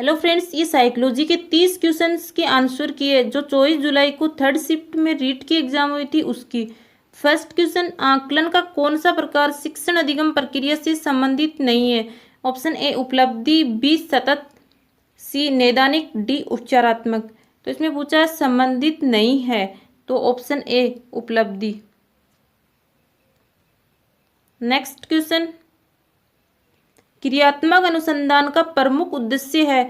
Hello friends, ये psychology के 30 questions के आंसर किए जो 24 जुलाई को थर्ड शिफ्ट में रीट की एग्जाम हुई थी उसकी। फर्स्ट क्वेश्चन, आकलन का कौन सा प्रकार शिक्षण अधिगम प्रक्रिया से संबंधित नहीं है? ऑप्शन ए उपलब्धि, बी सतत, सी नैदानिक, डी उपचारात्मक। तो इसमें पूछा है संबंधित नहीं है, तो ऑप्शन ए उपलब्धि। नेक्स्ट क्वेश्चन, क्रियात्मक अनुसंधान का प्रमुख उद्देश्य है?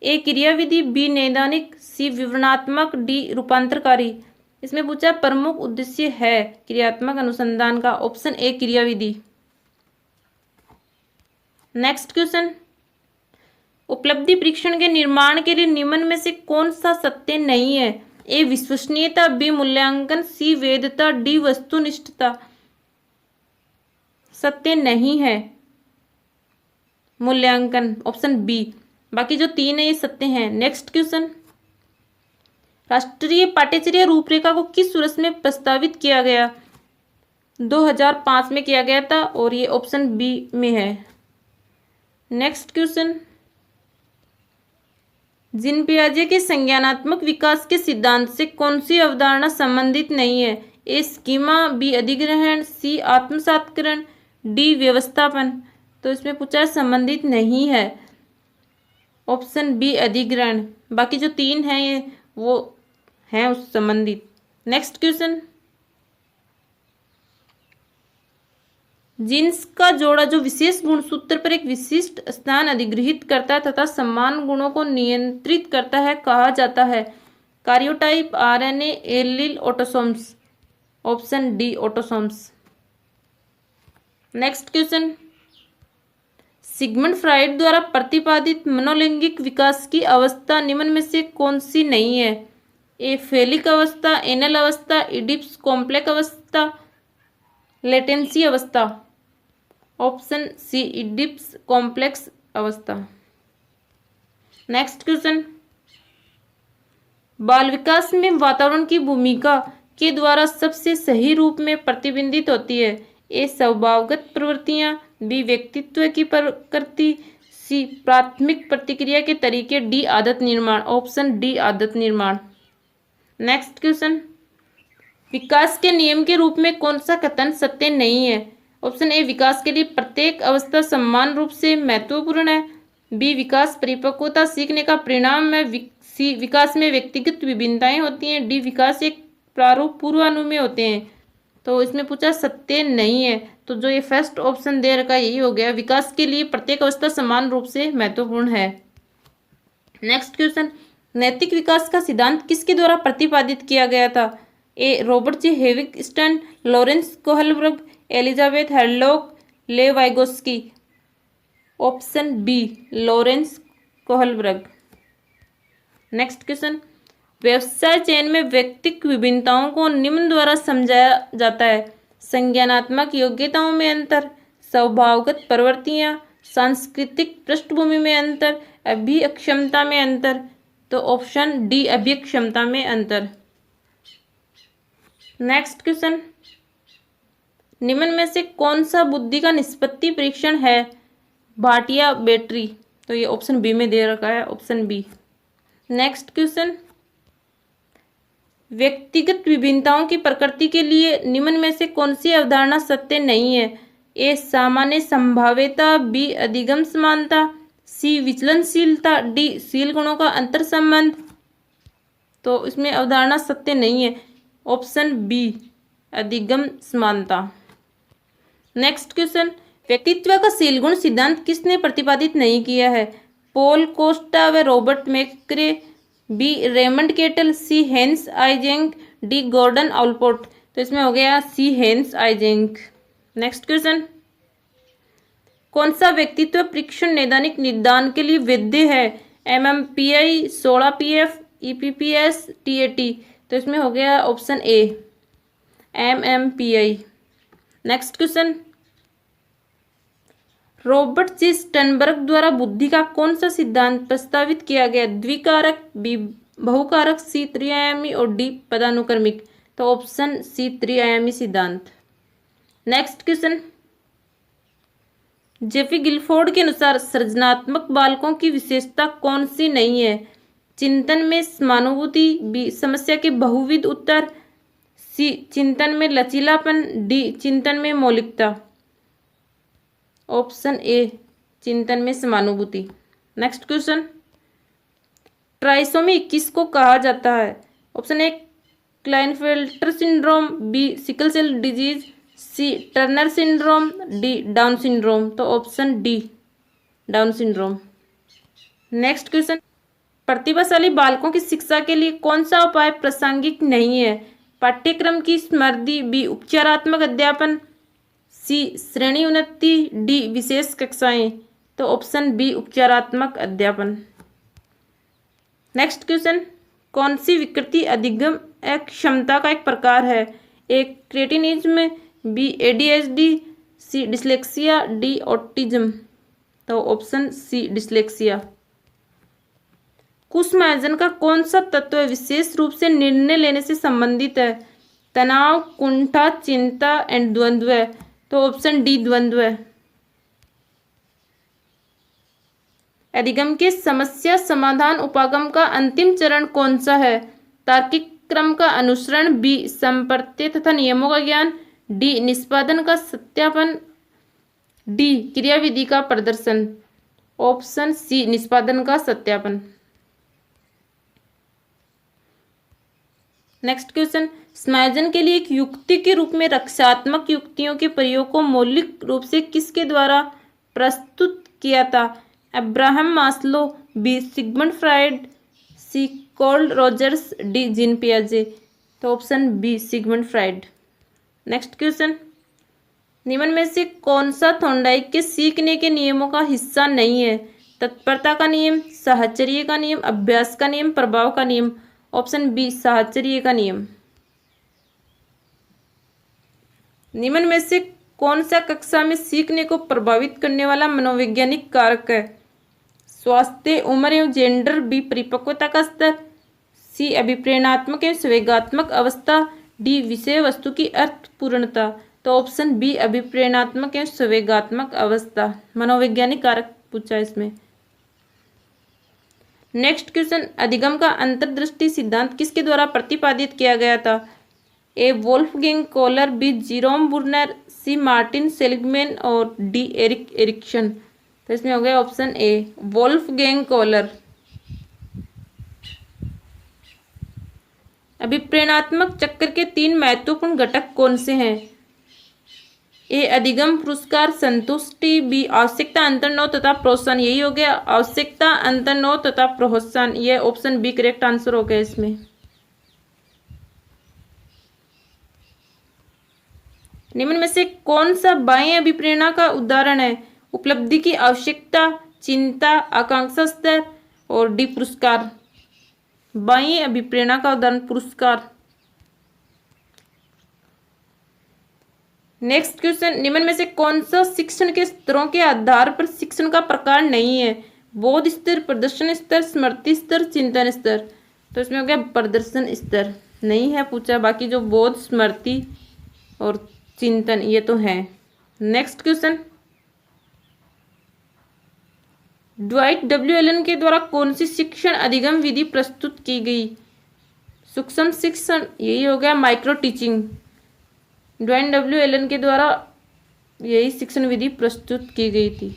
ए क्रियाविधि, बी नैदानिक, सी विवरणात्मक, डी रूपांतरकारी। इसमें पूछा प्रमुख उद्देश्य है क्रियात्मक अनुसंधान का, ऑप्शन ए क्रियाविधि। नेक्स्ट क्वेश्चन, उपलब्धि परीक्षण के निर्माण के लिए निम्न में से कौन सा सत्य नहीं है? ए विश्वसनीयता, बी मूल्यांकन, सी वैधता, डी वस्तुनिष्ठता। सत्य नहीं है मूल्यांकन, ऑप्शन बी। बाकी जो तीन है ये सत्य हैं। नेक्स्ट क्वेश्चन, राष्ट्रीय पाठ्यचर्या रूपरेखा को किस वर्ष में प्रस्तावित किया गया? 2005 में किया गया था और ये ऑप्शन बी में है। नेक्स्ट क्वेश्चन, जिन पियाजे के संज्ञानात्मक विकास के सिद्धांत से कौन सी अवधारणा संबंधित नहीं है? ए स्कीमा, बी अधिग्रहण, सी आत्मसात्करण, डी व्यवस्थापन। तो इसमें पूछा है संबंधित नहीं है, ऑप्शन बी अधिग्रहण। बाकी जो तीन हैं ये वो हैं उस संबंधित। नेक्स्ट क्वेश्चन, जीन्स का जोड़ा जो विशेष गुणसूत्र पर एक विशिष्ट स्थान अधिग्रहित करता है तथा समान गुणों को नियंत्रित करता है कहा जाता है? कार्योटाइप, RNA, allele, autosomes. Option D autosomes. Next question, Sigmund Freud द्वारा प्रतिपादित मनोलैंगिक विकास की अवस्था निम्न में से कौन सी नहीं है? ए फेलिक अवस्था, एनल अवस्था, इडिप्स कॉम्प्लेक्स अवस्था, लेटेंसी अवस्था। ऑप्शन सी इडिप्स कॉम्प्लेक्स अवस्था। नेक्स्ट क्वेश्चन, बाल विकास में वातावरण की भूमिका के द्वारा सबसे सही रूप में प्रतिबिंबित होती है? ए स्वभावगत प्रवृत्तियां, बी व्यक्तित्व की प्रकृति, सी प्राथमिक प्रतिक्रिया के तरीके, डी आदत निर्माण। ऑप्शन डी आदत निर्माण। नेक्स्ट क्वेश्चन, विकास के नियम के रूप में कौन सा कथन सत्य नहीं है? ऑप्शन ए विकास के लिए प्रत्येक अवस्था समान रूप से महत्वपूर्ण है, बी विकास परिपक्वता सीखने का परिणाम है, सी विकास में व्यक्तिगत विभिन्नताएं होती हैं, डी विकास एक प्रारूप पूर्वानुमेय होते हैं। तो इसमें पूछा सत्य नहीं है, तो जो ये फर्स्ट ऑप्शन दे रखा यही हो गया, विकास के लिए प्रत्येक अवस्था समान रूप से महत्वपूर्ण है। नेक्स्ट क्वेश्चन, नैतिक विकास का सिद्धांत किसके द्वारा प्रतिपादित किया गया था? A Robert J Havighurst, Lawrence Kohlberg, Elizabeth Hurlock, Lev Vygotsky. Option B Lawrence Kohlberg. Next question, व्यवसाय चयन में व्यक्तिक विभिन्नताओं को निम्न द्वारा समझाया जाता है? संज्ञानात्मक योग्यताओं में अंतर, स्वभावगत प्रवृत्तियां, सांस्कृतिक पृष्ठभूमि में अंतर, अभिक्षमता में अंतर। तो ऑप्शन डी अभिक्षमता में अंतर। नेक्स्ट क्वेश्चन, निम्न में से कौन सा बुद्धि का निष्पत्ति परीक्षण है? भाटिया बैटरी। तो ये ऑप्शन बी में दे रखा है, ऑप्शन बी। नेक्स्ट क्वेश्चन, व्यक्तिगत विभिन्नताओं की प्रकृति के लिए निम्न में से कौन सी अवधारणा सत्य नहीं है? ए सामान्य संभाव्यता, बी अधिगम समानता, सी विचलनशीलता, डी शील गुणों का अंतर संबंध। तो इसमें अवधारणा सत्य नहीं है, ऑप्शन बी अधिगम समानता। नेक्स्ट क्वेश्चन, व्यक्तित्व का शील गुण सिद्धांत किसने प्रतिपादित नहीं किया है? पॉल कोस्टा व Robert McCrae, B Raymond Cattell, C Hans Eysenck, D Gordon Allport. तो इसमें हो गया C Hans Eysenck. Next question, कौन सा व्यक्तित्व परीक्षण नैदानिक निदान के लिए वैध है? MMPI, 16PF, EPPS, TAT। तो इसमें हो गया option A MMPI। Next question, Robert J Sternberg द्वारा बुद्धि का कौन सा सिद्धांत प्रस्तावित किया गया? द्विकारक, बी बहुकारक, सी त्रिआयामी और डी पदानुक्रमिक। तो ऑप्शन सी त्रिआयामी सिद्धांत। नेक्स्ट क्वेश्चन, जेफी गिलफोर्ड के अनुसार सृजनात्मक बालकों की विशेषता कौन सी नहीं है? चिंतन में समानुभूति, बी समस्या के बहुविध उत्तर, सी चिंतन में लचीलापन, डी चिंतन में मौलिकता। ऑप्शन ए चिंतन में समानुभूति। नेक्स्ट क्वेश्चन, ट्राइसोमी किसको कहा जाता है? Option A Klinefelter syndrome, B sickle cell disease, C Turner syndrome, D Down syndrome. तो option D Down syndrome. Next question, प्रतिभाशाली बालकों की शिक्षा के लिए कौन सा उपाय प्रासंगिक नहीं है? पाठ्यक्रम की स्मृति, बी उपचारात्मक अध्यापन, सी श्रेणी उन्नति, डी विशेष कक्षाएं। तो ऑप्शन बी उपचारात्मक अध्यापन। नेक्स्ट क्वेश्चन, कौन सी विकृति अधिगम क्षमता का एक प्रकार है? ए क्रेटिनिज्म, बी एडीएचडी, सी डिसलेक्सिया, डी ऑटिज्म। तो ऑप्शन सी डिसलेक्सिया। कुसुमायोजन का कौन सा तत्व विशेष रूप से निर्णय लेने से संबंधित है? तनाव, कुंठा, चिंता एंड द्वंद्व। तो ऑप्शन डी द्वंद्व। अधिगम के समस्या समाधान उपागम का अंतिम चरण कौन सा है? तार्किक क्रम का अनुसरण, बी संप्रत्यय तथा नियमों का ज्ञान, डी निष्पादन का सत्यापन, डी क्रियाविधि का प्रदर्शन। ऑप्शन सी निष्पादन का सत्यापन। नेक्स्ट क्वेश्चन, समायोजन के लिए एक युक्ति के रूप में रक्षात्मक युक्तियों के प्रयोग को मौलिक रूप से किसके द्वारा प्रस्तुत किया था? Abraham Maslow, B Sigmund Freud, C Carl Rogers, D Jean पियाजे। तो option B Sigmund Freud. Next question, निम्न में से कौन सा थॉर्नडाइक के सीखने के नियमों का हिस्सा नहीं है? तत्परता का नियम, साहचर्य का नियम, अभ्यास का नियम, प्रभाव का नियम। ऑप्शन बी साहचर्य का नियम। निम्न में से कौन सा कक्षा में सीखने को प्रभावित करने वाला मनोवैज्ञानिक कारक है? स्वास्थ्य, उम्र एवं जेंडर, बी परिपक्वता का स्तर, सी अभिप्रेरणात्मक एवं संवेगात्मक अवस्था, डी विषय वस्तु की अर्थपूर्णता। तो ऑप्शन बी अभिप्रेरणात्मक एवं संवेगात्मक अवस्था मनोवैज्ञानिक कारक पूछा इसमें। नेक्स्ट क्वेश्चन, अधिगम का अंतर्दृष्टि सिद्धांत किसके द्वारा प्रतिपादित किया गया था? ए वोल्फगैंग कोहलर, बी जीरोम बुर्नर, सी मार्टिन सेलिगमैन और डी एरिक एरिक्सन। तो इसमें हो गया ऑप्शन ए वोल्फगैंग कोहलर। अभिप्रेरणात्मक चक्र के 3 महत्वपूर्ण घटक कौन से हैं? ए अधिगम, पुरस्कार, संतुष्टि, बी आवश्यकता, अंतर्नोह तथा प्रोत्साहन। यही हो गया आवश्यकता, अंतर्नोह तथा प्रोत्साहन। ये ऑप्शन बी करेक्ट आंसर हो गया इसमें। निम्न में से कौन सा बाह्य अभिप्रेरणा का उदाहरण है? उपलब्धि की आवश्यकता, चिंता, आकांक्षा स्तर और डी पुरस्कार। बाह्य अभिप्रेरणा का उदाहरण पुरस्कार। नेक्स्ट क्वेश्चन, निम्न में से कौन सा शिक्षण के स्तरों के आधार पर शिक्षण का प्रकार नहीं है? बोध स्तर, प्रदर्शन स्तर, स्मृति स्तर, चिंतन स्तर। तो इसमें हो गया प्रदर्शन स्तर नहीं है पूछा, बाकी जो बोध, स्मृति और चिंतन ये तो है। Next question, Dwight W Allen के द्वारा कौन सी शिक्षण अधिगम विधि प्रस्तुत की गई? सूक्ष्म शिक्षण, यही हो गया micro teaching. Dwight W Allen के द्वारा यही शिक्षण विधि प्रस्तुत की गई थी।